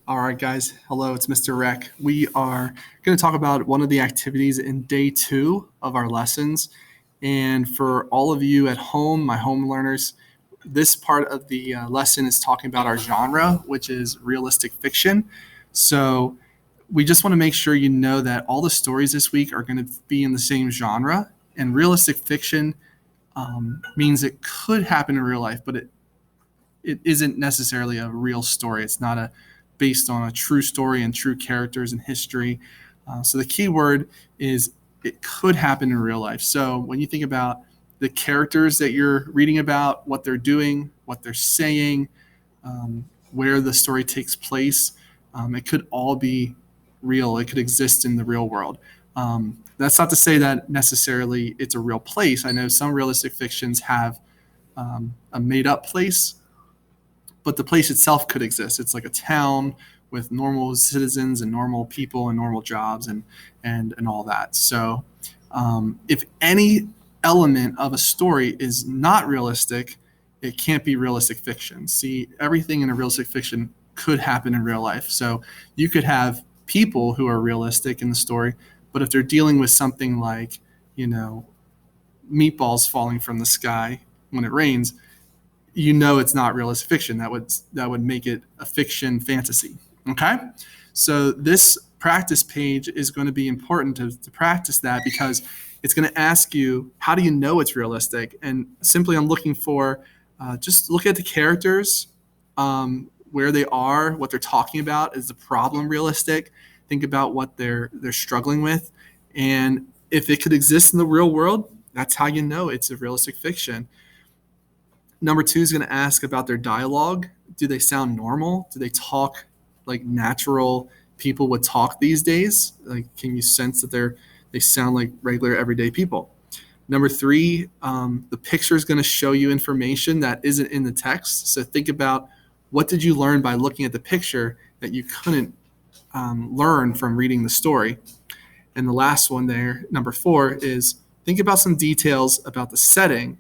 All right, guys. Hello, it's Mr. Rec. We are going to talk about one of the activities in day 2 of our lessons. And for all of you at home, my home learners, this part of the lesson is talking about our genre, which is realistic fiction. So we just want to make sure you know that all the stories this week are going to be in the same genre. And realistic fiction means it could happen in real life, but it isn't necessarily a real story. It's not based on a true story and true characters and history. So the key word is it could happen in real life. So when you think about the characters that you're reading about, what they're doing, what they're saying, where the story takes place, it could all be real. It could exist in the real world. That's not to say that necessarily it's a real place. I know some realistic fictions have a made up place, but the place itself could exist. It's like a town with normal citizens and normal people and normal jobs and all that. So if any element of a story is not realistic, it can't be realistic fiction. See, everything in a realistic fiction could happen in real life. So you could have people who are realistic in the story, but if they're dealing with something like, meatballs falling from the sky when it rains, it's not realistic fiction. That would make it a fiction fantasy. Okay, so this practice page is going to be important to practice that, because it's going to ask you, how do you know it's realistic? And simply I'm looking for just look at the characters, where they are, what they're talking about. Is the problem realistic? Think about what they're struggling with, and if it could exist in the real world, that's how you know it's a realistic fiction. Number 2 is going to ask about their dialogue. Do they sound normal? Do they talk like natural people would talk these days? Like, can you sense that they sound like regular everyday people? Number 3, the picture is going to show you information that isn't in the text. So think about, what did you learn by looking at the picture that you couldn't learn from reading the story? And the last one there, number 4, is think about some details about the setting.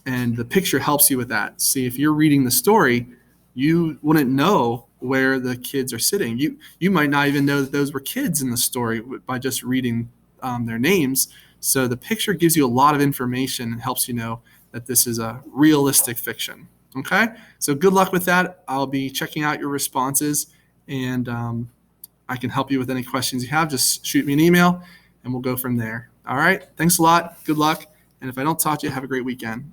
And the picture helps you with that. See, if you're reading the story, you wouldn't know where the kids are sitting. You might not even know that those were kids in the story by just reading their names. So the picture gives you a lot of information and helps you know that this is a realistic fiction. Okay, so good luck with that. I'll be checking out your responses, and I can help you with any questions you have. Just shoot me an email, and we'll go from there. All right, thanks a lot. Good luck. And if I don't talk to you, have a great weekend.